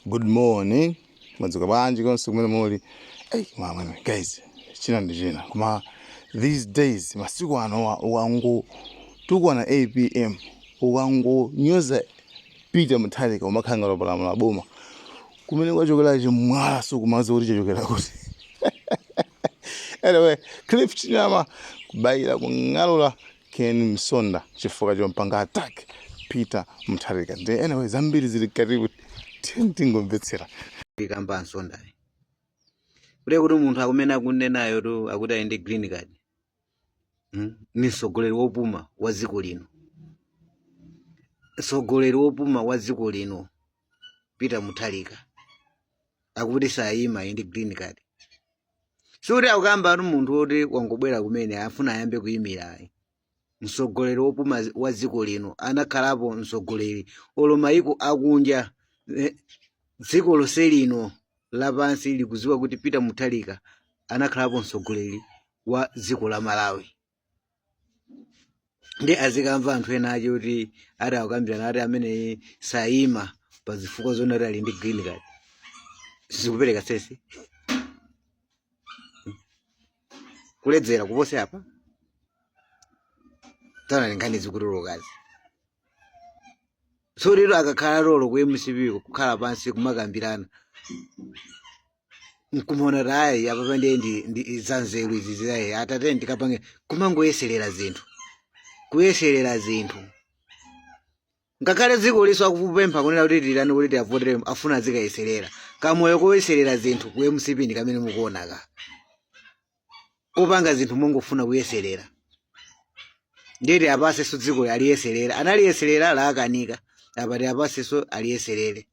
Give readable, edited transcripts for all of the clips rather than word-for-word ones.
Good morning. Madzuka banji konse kumene muli. Hey, mama guys, china ndi china. Kuma these days masiku ano wangu tukwana 8 pm. Wangu nyoza Peter Mutharika umakhanga lopalamula boma. Kumene kwachokera chimwala sukumaza kuti chachokera kuti. Anyway, Cliff Chinyama kubayira kung'alula Ken Msonda chifukwa chompanga attack Peter Mutharika. Anyway, zambiri zili karibu tingomvetsera. Ikamba Nsonda. Kule kuti munthu akumene akunenayo to akuti ayende green card. Ni mtsogoleri wopuma wa dziko lino. Mtsogoleri wopuma wa dziko lino Peter Mutharika. Akuti sayima ayende green card. Suri akukamba kuti munthu woti wangobwera kumene afuna ayambe kuyimira. Mtsogoleri wopuma wa dziko lino anakhalapo mtsogoleri olo mayiko akunja dziko lonse lino lapansi likudziwa kuti Peter Mutharika anakhalapo mtsogoleri wa dziko la Malawi. Ndi azikamva anthu ena aje kuti ari akukambirana ari amene sayima pa zifukwa zona ali ndi green card. Sizikupereka sesi. Kuledzera kupose apa. Tana ngani zikururokazi. So lero akakhala rolo ku MCP kukhala pansi kumakambirana. Nkumona rai apa ndi zanzeru izi zai atate ndikapange kumangoyeserera zinthu. Kuyeserera zinthu. Ngakhale dziko liso akupempha kunena kuti tilani kuti avotere afuna zikayeserera. Kamoyo koyeserera zinthu ku MCP ndikamene mukuona ka. Kupanga zinthu mongofuna kuyeserera. Ndiri apase so dziko aliyeserera. Analiyeserera la akanika. Abari apase so aliyeserere.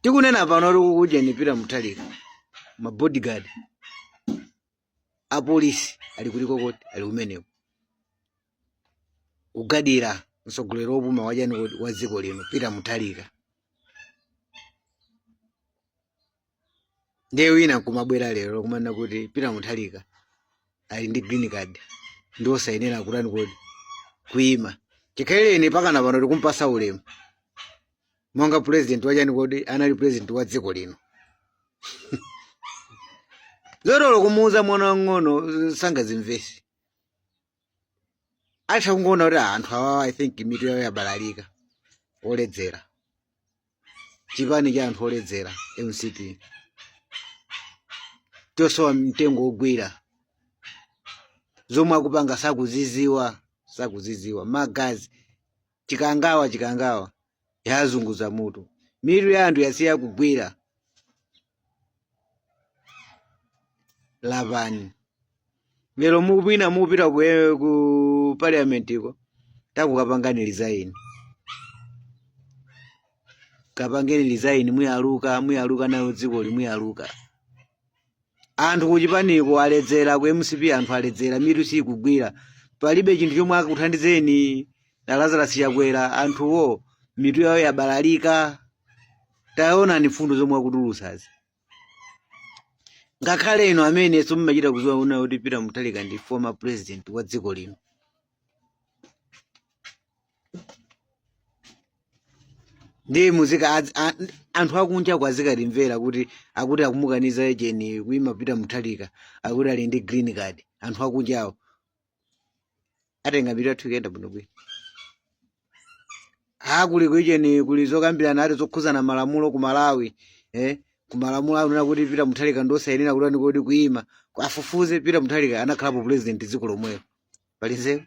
Tikunena pano kuti ni Peter Mutharika. Ma bodyguard. A police ali kuliko koti ali kumeneko. Ugadira mtsogoleri wopuma wajani wa dziko lino Peter Mutharika. Ndiye wina kumabwera lero kumana kuti Peter Mutharika ali ndi green card. Ndo sayenera kulani kodi kuima. Chikaeleni pakana pano tikumpasa ulemu. Monga president wajani kodi anali president wa dziko lino. Zoro kumuuza mwana ngono sanga zimvesi. Acha kungona kuti anthu awa I think mitu yawo yabalalika. Oledzera. Chipani cha anthu oledzera MCP. Toso mtengo ogwira. Zomwe akupanga sakuziziwa magazi chikangawa yazunguza mutu mitu ya anthu yasiya kugwira lapani lero mupita ku parliament iko takukapangani resign kapangeni resign muyaluka nayo dziko limuyaluka anthu kuchipaniko aledzera ku MCP anthu aledzera mitu sikugwira palibe chinthu chomwe akuthandizeni na Lazarus Chakwera anthuwo mitu yawo yabalalika taona ni fundo zomwe akutulusazi ngakhale ino amene somachita kuziwa una kuti Peter Mutharika ndi former president wa dziko lino ndi muzika anthu akunja kwazika limvera kuti akuti akumukaniza ejeni kuima Peter Mutharika akuti ali ndi green card anthu akunjawo atenga mitu athu kuyenda bwino bwino. Kuli kuijeni kuli zokambirana ati zokhuzana malamulo ku Malawi ku malamulo anena kuti Peter Mutharika ndosayenera kulani kodi kuima afufuze Peter Mutharika anakhalapo president dziko lomwelo palize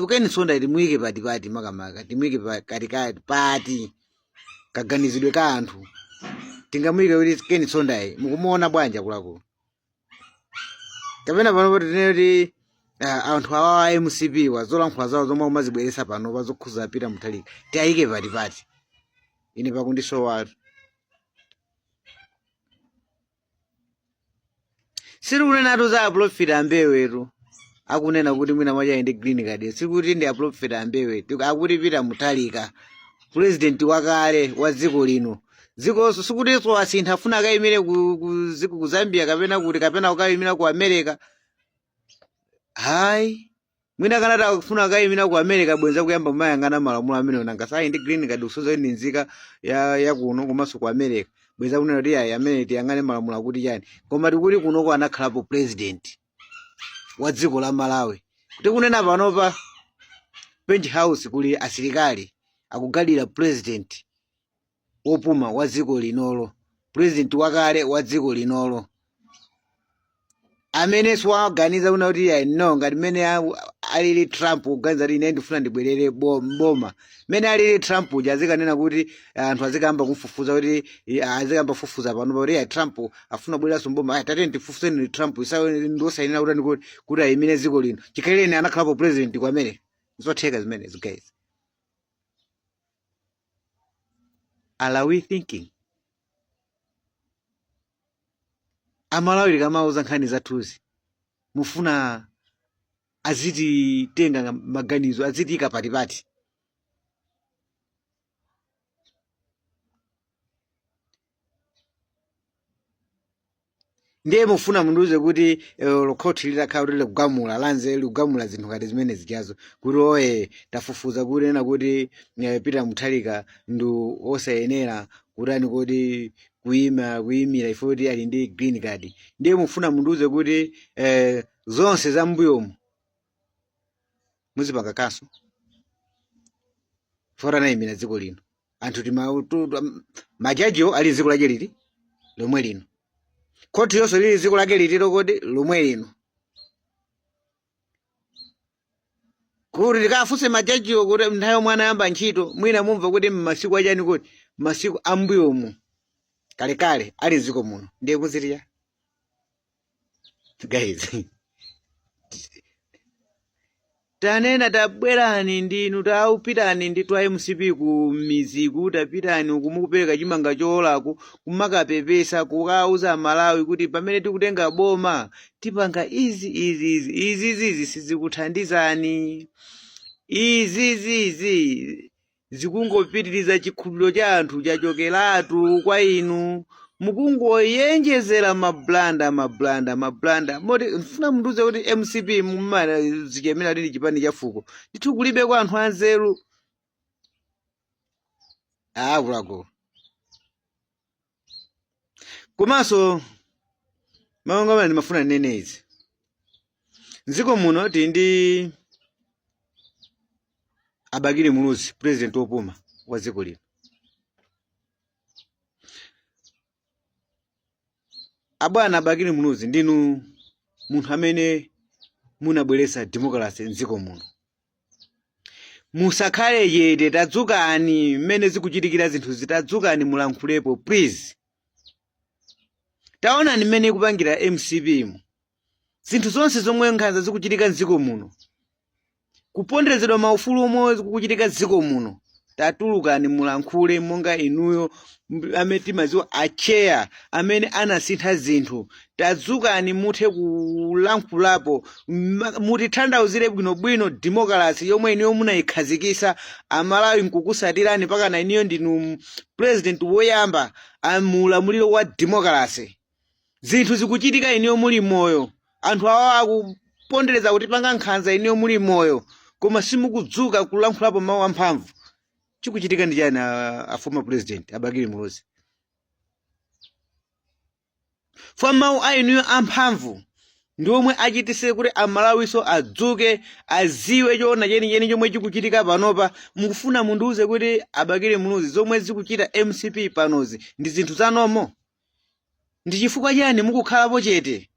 Ken Msonda timuyike pati makamaka timuyike katikati pati kaganizidwe ka anthu tingamuyike kuti Ken Msonda mukumuona bwanja kulako kapena pano kuti tineti anthu awa MCP wazolankhula zawo zomwe umazibweresa pano bazokhuza Peter Mutharika tiayike pati ine pakundisowa siri kunena to za profit ambewetu akunena kuti mwina mwacha inde green card sikuti ndi profit ambewetu akuti Peter Mutharika president wakale wa dziko lino dziko sikuti so asintha afuna akayimire ku Zambia kapena kuti kapena akayimira ku America. Hai mwina kanata kufuna kayimira ku America bwenza kuyamba kumayang'ana malamulo amene nanga sai ndi green card usoza ndi nzika ya kuno komanso ku America bwenza kunena kuti ayi amene tiyang'ane malamulo akuti chani koma tikuti kunoko anakhalapo president wa dziko la Malawi kuti kunena panopa Bench House kuli asilikali akugalira president opuma wa dziko linolo president wakale wa dziko linolo amene swaganiza kuna kuti ya no ngati mene alili Trump uganiza kuti ine ndifuna ndibwerere boma mene alili Trump azikanena kuti anthu azikamba kufufuza kuti azikamba fufuza pano kuti ya Trump afuna bwerera boma tate ndifufuzeni Trump isawe ndosayinira kuti ayimene dziko lino chikaleni anakhalapo president kwa America zotheka zimene guys. Are we thinking? Amalawi kamauza nkhani zathuzi mufuna aziti tenga maganizo aziti kapatipati ndiye mufuna munduze kuti lokhoti litakhala kuti kugamula lanze kugamula zinthu ngati zimene zijazo kuti oye tafufuza kuti ena kuti Peter Mutharika ndu osayenera kutani kuti kuyimira ifo kuti ali ndi green card ndiye mufuna munduze kuti zonse za mbuyomu muzipanga kaso fora na imina dziko lino anthu majajiwo ali dziko lake liti lomwe lino koti yonse lili dziko lake litiro kodi lomwe lino kuti tikafuse majajiwo kuti nthawi mwana yamba ntchito mwina mumva kuti mmasiku achani kuti masiku ambuyomu kalekale ali dziko muno ndiye kuzitiya guys tanena tabwerani ndinu taupitani ndi twa MCP ku miziku tapitani kumukupereka chimanga choolako kumakapepesa kukauza Malawi kuti pamene tikutenga boma tipanga izi sizikuthandizani izi zikungopitiriza chikhulupiriro cha anthu chachokeratu kwa inu mukungoyenjezera mablanda moti mfuna munduze kuti MCP mumana zichemera lili chipani cha fuko ndithu kulibe kwa anthu anzeru kulako komanso maongamana ndimafuna nene izi nziko muno tindi Abagire Muluzi president opuma wa dziko lino abwana Abagire Muluzi ndinu munthu amene munabweretsa democracy nziko muno musakhale yete tadzukani mmene zikuchitikira zinthu zitadzukani mulankhulepo please taonani mmene kupangira MCP zinthu zonse zomwe nkhanza zikuchitika nziko muno kuponderezedwa maufulu omwe kukuchitika dziko muno tatulukani mulankhule monga inuyo amene timaziwa acheya amene anasintha zinthu tadzukani muthe kulankhulapo mutithandauzire bwinobwino democracy yomwe inuyo munayikhazikisa Amalawi nkukusatirani pakana inuyo ndinu president woyamba amulamuliro wa democracy zinthu zikuchitika inuyo muli moyo anthu awa akupondereza kuti panga nkhanza inuyo muli moyo koma simukudzuka kulankhulapo mawu amphamvu chikuchitika ndi chani a former president Abagire Muluzi fa mawu ainuyo amphamvu ndi omwe achitise kuti Amalawiso adzuke aziwe choona chenicheni chomwe chikuchitika panopa mukufuna munduze kuti Abagire Muluzi zomwe zikuchita MCP panozi ndi zinthu zanomo ndi chifukwa chani mukukhalapo chete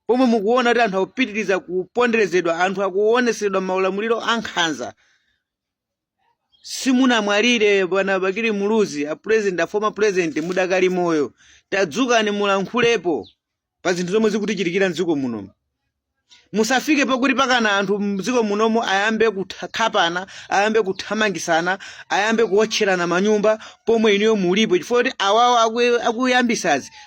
pomwe mukuona kuti anthu akupitiriza kuponderezedwa anthu akuonesedwa maulamuliro ankhanza simunamwalire bwana Abagire Muluzi a president a former president mudakali moyo tadzukani mulankhulepo pa zinthu zomwe zikutichitikira mdziko muno musafike pakuti pakana anthu mdziko munomo ayambe kukhapana ayambe kuthamangisana ayambe kuotcherana manyumba pomwe inuyo mulipo chifukwa kuti awawo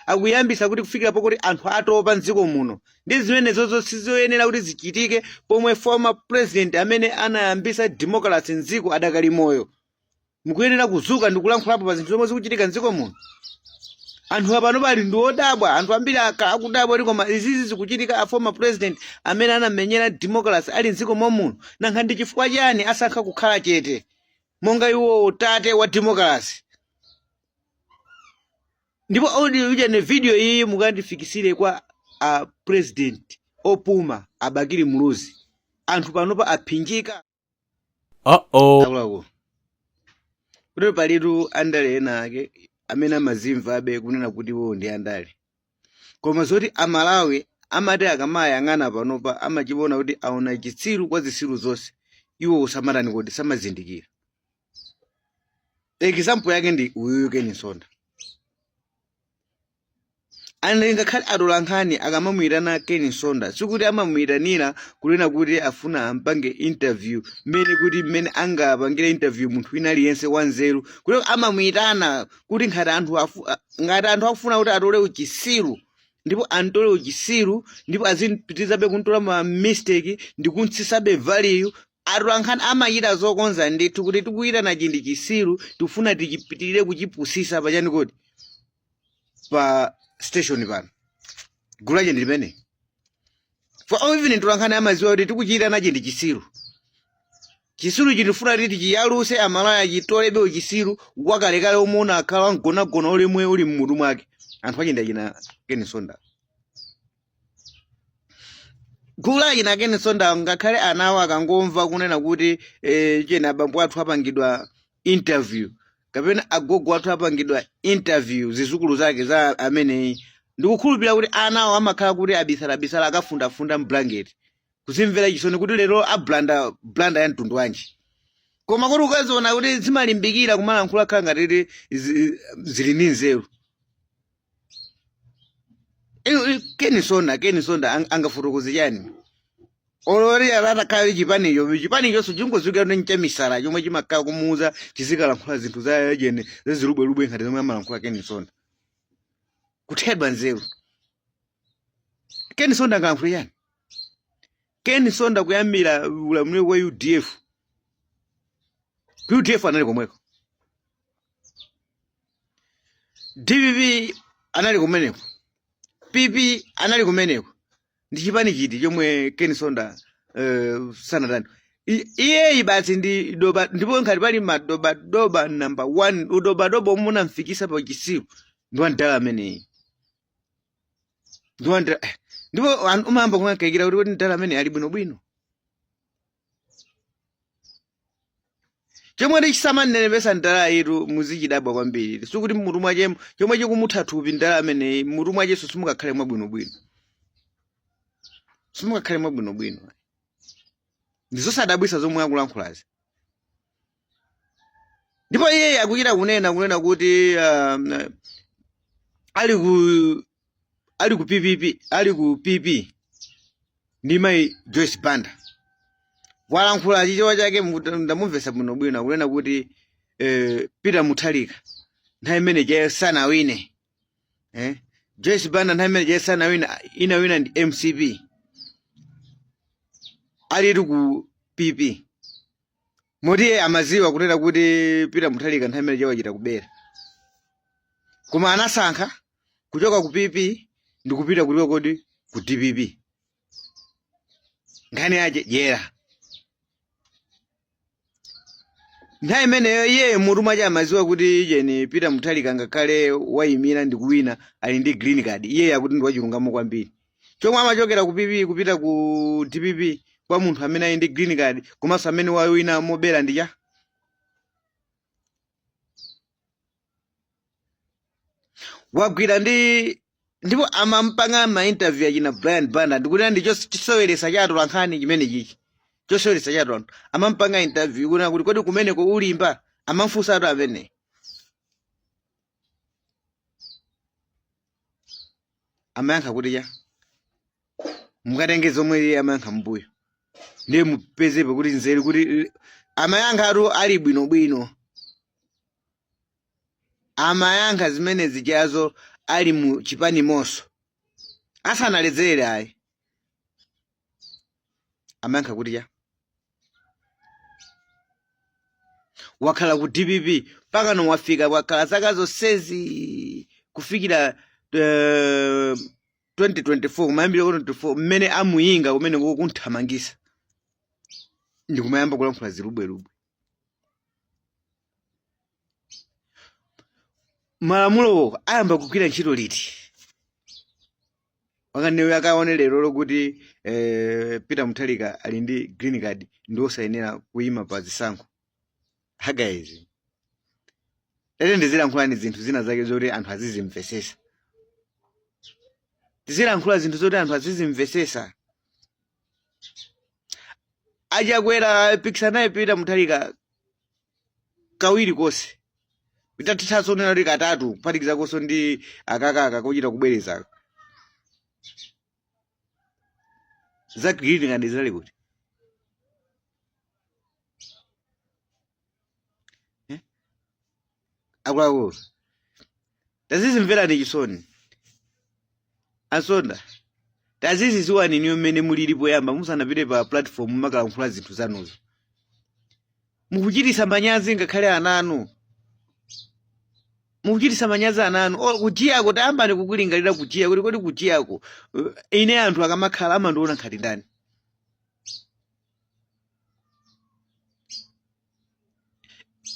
akuyambisa kuti kufikira pakuti anthu atopa mdziko muno ndi zimenezo sizoyenera kuti zichitike pomwe former president amene anayambisa democracy mdziko adakali moyo mukuyenera kuzuka ndi kulankhulapo pa zinthu zomwe zikuchitika mdziko muno anthu apano pali ndi odabwa, anthu ambiri akudabwa kuti koma izizi zikuchitika a former president amene anamenyera democracy ali mdziko momuno nanga ndi chifukwa chani asankha kukhala chete monga iwo utate wa democracy. Ndipo audio ne video iyi mukandifikisire kwa a president opuma abakiri muluzi anthu panopa aphinjika. Akulaku kuti palitu andale ena ake amene amazimva abe kunena kuti iwo ndi andale, koma zoti amalawi amati akamayang'ana panopa amachibona kuti aona chitsiru kwa zisiru zonse, iwo usamatani kuti samazindikira. Example yake ndi uyu Ken Nsonda. Ngakhale atolankhani akamamuyitana Ken Nsonda sikuti amamuyitanira kunena kuti afuna ampange interview mmene angapangire interview munthu wina aliyense wanzeru, kuti amamuyitana kuti ngati anthu afuna kuti atole uchisiru ndipo antole uchisiru ndipo azipitizabe kuntola ma mistake ndi kuntsisabe value. Atolankhani amayita zokonza ndithu kuti tikuyitana chindi chisiru tifuna tichipitirire kuchipusisa pachani kodi pa station pano gula chindi limene for even atolankhani amaziwa kuti tikuchitana chindi chisiru chindifuna kuti chiyaluse amalaya chitolebe uchisiru wakalekale omona akhala mgonagona olemwe uli mmutu mwake. Anthu achindi achina Ken Nsonda gula china Ken Nsonda ngakhale anawo akangomva kunena kuti chena abambo athu apangidwa interview kapena agogo athu apangidwa interview zizukulu zake za amene ndikukhulupirira kuti anawo amakhala kuti abisala akafunda mblanketi kuzimvera chisoni kuti lero blanda ya mtundu wanji, koma kuti ukaziona kuti zimalimbikira kumalankhula khala ngati zili ndi nzeru. Ken Nsonda angafotokoze chani olori atakhala chipanicho chingozukira ndi mchamisala chomwe chimakhala kumuuza chizikalankhula zinthu za jene zazirubwerubwe ngati zomwe amalankhula Ken Nsonda kuthedwa nzeru. Ken Nsonda angalankhule chani? Ken Nsonda kuyambira ulamuliro wa UDF anali komweko, DPP anali kumeneko, PP anali kumeneko, ndi chipani chiti chomwe Ken Nsonda sanadani iye basi ndi doba, ndipo ngati pali madobadoba number 1 udobadoba omuna mfikisa pa chisiru ndi wandala ameneyi ndipo umamba kumakaikira kuti ndala amene ali bwinobwino. Chomwe ndichisamanenepesa ndala yetu muzichidabwa kwambiri sikuti mmutu mwache chomwe chikumutha thupi ndala ameneyi mmutu mwacheso simukakhale mwabwinobwino, simukakhale mwabwinobwino. Ndizosadabwisa zomwe akulankhulazi. Ndipo iye akuchita kunena kuti ali ku PP ndi mai Joyce Banda walankhula chichewa chake ndamumvesa bwinobwino kunena kuti Peter Mutharika nthawi imene je sanawine, Joyce Banda nthawi imene je sanawine inawina ndi MCP alitu ku PP moti amaziwa kunena kuti Peter Mutharika nthawi imene je wachita kubera, koma anasankha kuchoka ku PP ndikupita kuliwa kodi ku DPP ngani aje jera. Nthawi imeneyo iye mutu mwache amaziwa kuti jeni Peter Mutharika ngakhale wayimira ndikuwina ali ndi green card, iye akuti ndi wachilungamo kwambiri. Chomwe amachokera ku PP kupita ku DPP kwa munthu amene ali ndi green card komanso amene wawina mobera ndi cha wagwira ndipo amampanga ma interview achina Brian Banda ndikuti ndi chosoweresa cha atolankhani chimene chichi chosoweresa cha atolankhani amampanga interview kuna kuti kodi kumeneko ulimba amamfunsa ato amene amayankha kuti cha mukatenge zomwe amayankha mbuyo ndiye mupezepo kuti nzeru kuti amayankha ato ali bwinobwino, amayankha zimene zichazo ali mu chipani monso asanaledzere ayi amayankha kuti cha wakhala ku DPP paka no wafika wakhala zaka zonsezi kufikira 2024 mayambira 2024 mmene amuyinga kumene kunthamangisa ndikumayamba kulankhula zilubwerubwe. Malamulo ayamba kugwira ntchito liti? Wakanewe akaone lero lokuti Peter Mutharika ali ndi green card ndi osayenera kuyima pa zisankho. Guys, lero ndizilankhulani zinthu zina zake zoti anthu azizimvesesa. Tizilankhula zinthu zoti anthu azizimvesesa. Ajakwera pikisa naye Peter Mutharika kawiri konse. Pitatithaso nena kuti katatu kuphatikiza konso ndi akakaka kuchita kubwereza. Za green card zali kuti. Akulawo. Tazizimvera ndi chisoni. Asonda. Taziziziwani niyo mmene mulilipo yamba musanapite pa platform makalankhula zinthu zanuzo. Mukuchitisa manyazi ngakhale ananu. Mukuchitisa manyazi ananu. Kujiyako tayambani kukulingalira kujiya kuti kodi kujiyako ine anthu akamakhala amandiona ngati ndani.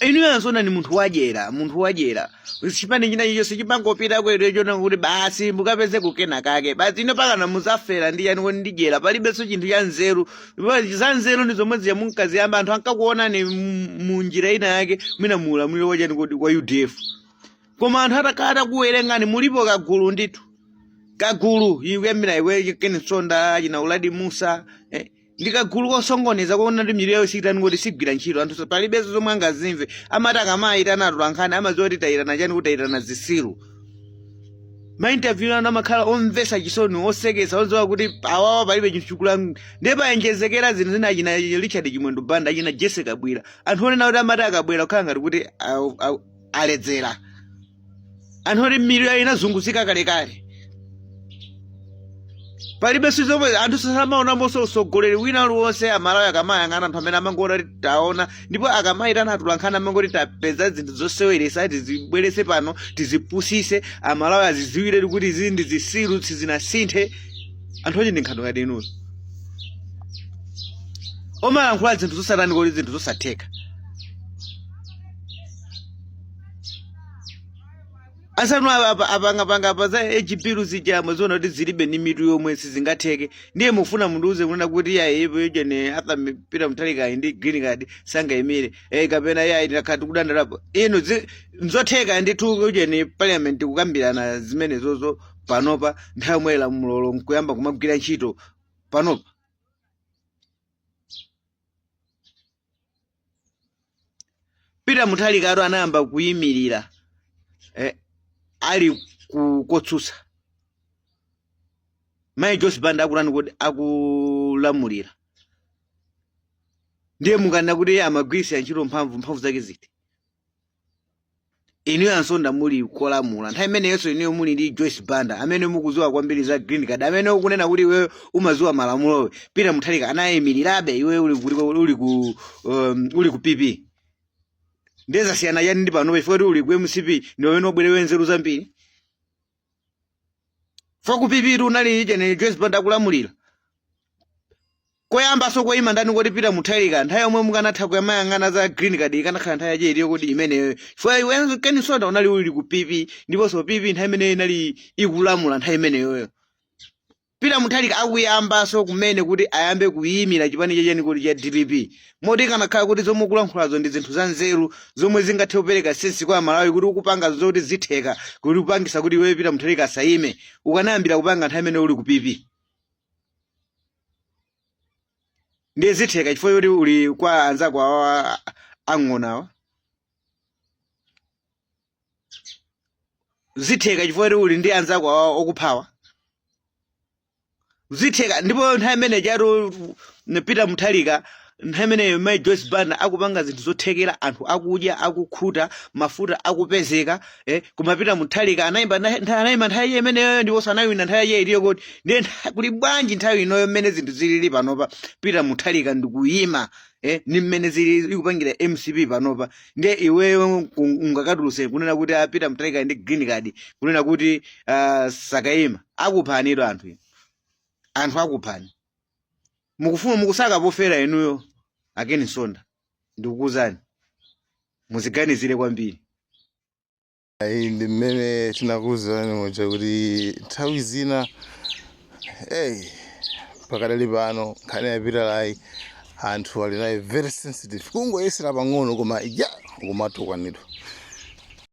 Inu ansona ni munthu wajera. Chipani china icho sichipangopita kwero chona kuti basi mukapeze kukena kake. Basi ino pakana muzafera ndi yani kuti ndijera palibenso chinthu cha nzeru. Za nzeru ndi zomwe ziya munkazi yamba anthu ankakuona ni munjira ina yake mwina mulamuliro wachani kuti kwa UDF. Koma anthu atakata kuwerengani mulipo kagulu ndithu. Kagulu iwemira iwe Ken Sonda china Uladi Musa ndikagulu kosongoneza kuona ndi miri yayo sikitani ngoti sigwira ntchito anthu palibezo zomwe angazimve amati akamayitana atulankhani amazoti tayitana chani kuti tayitana zisilu. Ma interview ana makhala omvesa chisoni osekesa ozowa kuti awawa palibe chinthu chikula ndipo yenjezekera zinthu zina achina Richard Chimwendo Banda achina Jessica Bwira anthu onena kuti amati akabwera kukhala ngati kuti aledzera anthu oti miri yayo inazunguzika kalekale. Palibe sizomwe anthu samaona monso usogoleri wina wonse amalawi akamayang'ana anthu amene amangona kuti taona ndipo akamayitana atulankhana amangoti tapeza zinthu zoseweresa tizibwerese pano tizipusise amalawi aziziwire kuti izi ndi zisilu sizinasinthe anthu ochi ndi nkhando ngati inuyo. Omalankhula zinthu zosatani kuti zinthu zosatheka. Asanu apanga apa za ejipiru zijamwe zona kuti zilibe ni mitu yomwe sizingatheke ndiye mufuna mundu uze kunena kuti ya ipo jene atha Peter Mutharika ndi green card sangayimire kapena ya ndakati kudandalapo ino nzotheka ndithu jene parliament kukambirana zimene zozo panopa nthawi mwela mulolo nkuyamba kumagwira ntchito panopa. Peter Mutharika aro anayamba kuyimirira ali kukotsutsa Mai Joyce Banda akulani kuti akulamulira ndiye mukana kuti amagwirisa ntchito mphamvu zake ziti. Inu ansonda muli kolamula nthawi imeneyonso inu muli ndi Joyce Banda amene mukuziwa kwambiri za green card amene ukunena kuti iwe umaziwa malamulowe. Peter Mutharika anayimirirabe iwe uli ku PP. Ndeza siyana yani ndi pano before uli ku MCP ndiwe nobwere wenzeru zambiri. Foku PP unali jene Joyce Banda kulamulira. Koyamba so koyima ndani kuti Peter Mutharika nthawi yomwe mukanatha kuyamayang'ana za green card ikanakhala nthawi yache iliyo kuti imene for iwe Ken Sonda unali uli ku PP ndipo so PP nthawi imene inali ikulamula nthawi imeneyo. Peter Mutharika akuyamba so kumene kuti ayambe kuyimira chipani chacheni kuti cha DPP. Moti kanakhala kuti zomwe kulankhulazo ndi zinthu za nzeru zomwe zingathe kupereka sensi kwa Malawi kuti ukupanga zoti zitheka kuti upangisa kuti iwe Peter Mutharika asayime ukanayambira kupanga nthawi imene uli ku PP. Ndiye zitheka chifukwa yoti uli kwa anzako awa ang'onawa. Zitheka chifukwa yoti uli ndi anzako awa okuphawa. Zitheka ndipo nthawi imene charo Peter Mutharika nthawi imeneyo mai Joyce Banda akupanga zinthu zothekera, anthu akudya, akukhuta, mafuta akupezeka, kumapita Mutharika anayimba nthawi imeneyo ndipo sanawina nthawi iye iliyo kuti ndiye kuli bwanji nthawi inoyo mmene zinthu zilili panopa Peter Mutharika ndikuyima ni mmene zili ikupangira MCP panopa, ndiye iweyo ungakatuluse kunena kuti Peter Mutharika ndi green card, kunena kuti sakayima. Akuphaniro anthu akuphani. Mukufuna mukusaka pofera inuyo akeni Sonda, ndikukuzani muziganizire kwambiri. Ndi mmene tinakuwuzani moja kuti nthawi zina pakadali pano nkhani ya Peter Lai anthu ali naye very sensitive, kungoyesera pang'ono koma kumatukanidwa.